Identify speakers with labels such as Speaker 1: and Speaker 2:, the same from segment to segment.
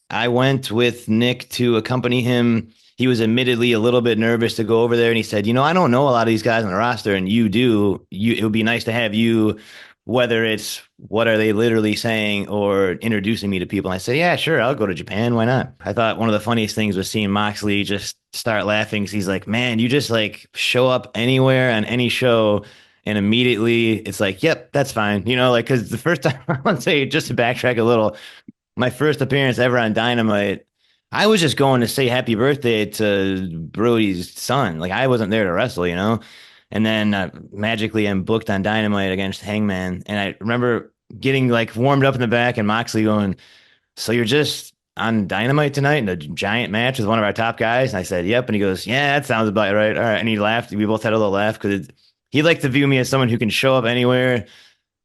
Speaker 1: I went with Nick to accompany him. He was admittedly a little bit nervous to go over there, and he said, I don't know a lot of these guys on the roster, and you do. It would be nice to have you, whether it's what are they literally saying or introducing me to people." And I said, "Yeah, sure, I'll go to Japan. Why not?" I thought one of the funniest things was seeing Moxley just start laughing. 'Cause he's like, "Man, you just like show up anywhere on any show." And immediately it's like, yep, that's fine. Like, because the first time, I want to say, just to backtrack a little, my first appearance ever on Dynamite, I was just going to say happy birthday to Brody's son. Like I wasn't there to wrestle. And then magically I'm booked on Dynamite against Hangman. And I remember getting like warmed up in the back and Moxley going, "So you're just on Dynamite tonight in a giant match with one of our top guys?" And I said, "Yep." And he goes, "Yeah, that sounds about right. All right." And he laughed. We both had a little laugh because he liked to view me as someone who can show up anywhere,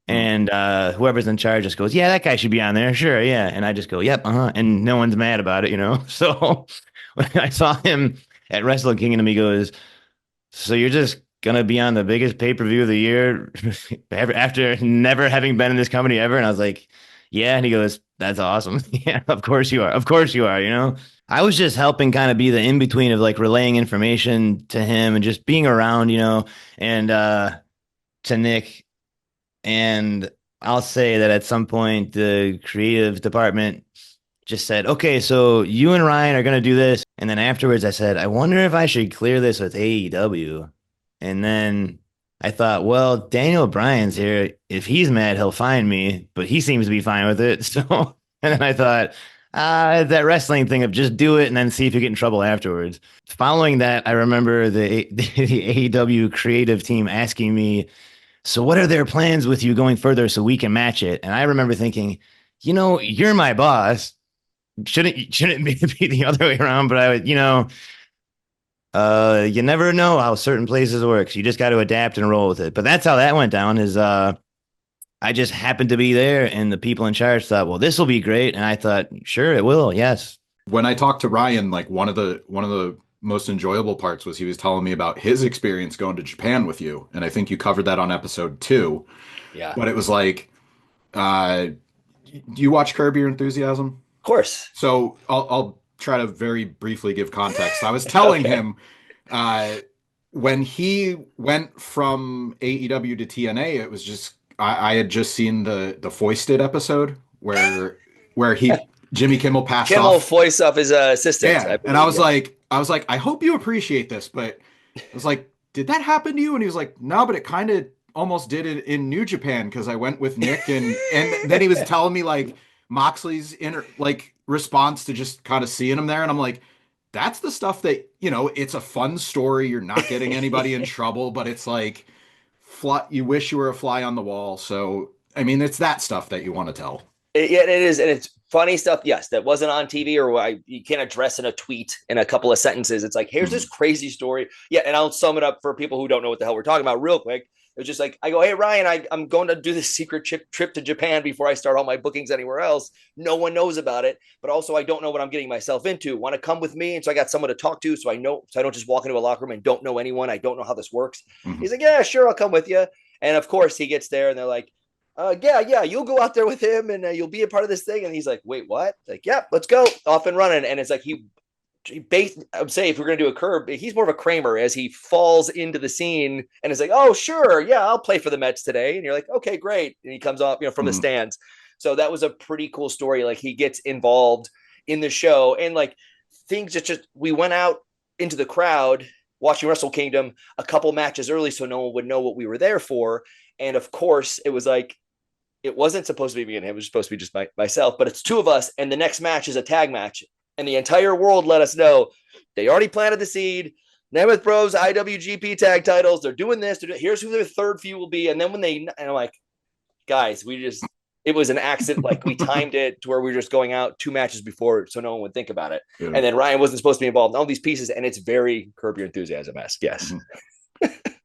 Speaker 1: and whoever's in charge just goes, "Yeah, that guy should be on there. Sure. Yeah." And I just go, "Yep. Uh-huh." And no one's mad about it. So when I saw him at Wrestle Kingdom, he goes, "So you're just going to be on the biggest pay-per-view of the year after never having been in this company ever?" And I was like, "Yeah." And he goes, "That's awesome." "Yeah, of course you are. Of course you are. I was just helping kind of be the in-between of like relaying information to him and just being around, and to Nick. And I'll say that at some point, the creative department just said, "Okay, so you and Ryan are going to do this." And then afterwards, I said, "I wonder if I should clear this with AEW." And then I thought, well, Daniel Bryan's here. If he's mad, he'll find me, but he seems to be fine with it. So, and then I thought, that wrestling thing of just do it and then see if you get in trouble afterwards. Following that, I remember the AEW creative team asking me, "So what are their plans with you going further so we can match it?" And I remember thinking, you're my boss. Shouldn't be the other way around? But I would, you never know how certain places work. So you just got to adapt and roll with it. But that's how that went down. Is I just happened to be there, and the people in charge thought, "Well, this will be great," and I thought, "Sure, it will. Yes."
Speaker 2: When I talked to Ryan, like one of the most enjoyable parts was he was telling me about his experience going to Japan with you, and I think you covered that on episode 2.
Speaker 3: Yeah, of
Speaker 2: But it was like, do you watch Curb Your Enthusiasm?
Speaker 3: course.
Speaker 2: So I'll try to very briefly give context. I was telling
Speaker 3: Okay.
Speaker 2: him uh, when he went from AEW to TNA, it was just I had just seen the Foisted episode where he Jimmy Kimmel passed
Speaker 3: Kimmel
Speaker 2: off.
Speaker 3: voice of his assistant,
Speaker 2: Yeah,
Speaker 3: I
Speaker 2: and I
Speaker 3: believe.
Speaker 2: was
Speaker 3: Yeah.
Speaker 2: like, I hope you appreciate this, but I was like, did that happen to you? And he was like, no, but it kind of almost did it in New Japan because I went with Nick, and then he was telling me like Moxley's inner like response to just kind of seeing him there, and I'm like, that's the stuff that it's a fun story. You're not getting anybody in trouble, but it's like, you wish you were a fly on the wall. So I mean, it's that stuff that you want to tell.
Speaker 3: Yeah, it is, and it's funny stuff. Yes, that wasn't on TV, or you can't address in a tweet in a couple of sentences. It's like, here's this
Speaker 2: Mhm.
Speaker 3: crazy story. Yeah, and I'll sum it up for people who don't know what the hell we're talking about real quick. It was just like, I go, "Hey Ryan, I'm going to do this secret trip to Japan before I start all my bookings anywhere else. No one knows about it, but also I don't know what I'm getting myself into. Want to come with me?" And so I got someone to talk to, so I know, so I don't just walk into a locker room and don't know anyone. I don't know how this works. He's
Speaker 2: Mhm.
Speaker 3: like, "Yeah, sure, I'll come with you." And of course, he gets there, and they're like, yeah, you'll go out there with him, and you'll be a part of this thing." And he's like, "Wait, what?" Like, "Yeah, let's go." Off and running. And it's like I would say, if we're going to do a curb, he's more of a Kramer as he falls into the scene and it's like, "Oh, sure. Yeah, I'll play for the Mets today." And you're like, "Okay, great." And he comes off, from the
Speaker 2: Mhm.
Speaker 3: stands. So that was a pretty cool story. Like, he gets involved in the show, and like things just we went out into the crowd watching Wrestle Kingdom a couple matches early so no one would know what we were there for. And of course, it was like, it wasn't supposed to be me and him. It was supposed to be just myself, but it's two of us. And the next match is a tag match. And the entire world let us know they already planted the seed. Nemeth Bros IWGP tag titles. They're doing this. Here's who their third feud will be. And then and I'm like, guys, it was an accident. Like, we timed it to where we were just going out two matches before so no one would think about it.
Speaker 2: Yeah.
Speaker 3: And then Ryan wasn't supposed to be involved in all these pieces. And it's very Curb Your Enthusiasm esque. Yes.
Speaker 2: Mhm.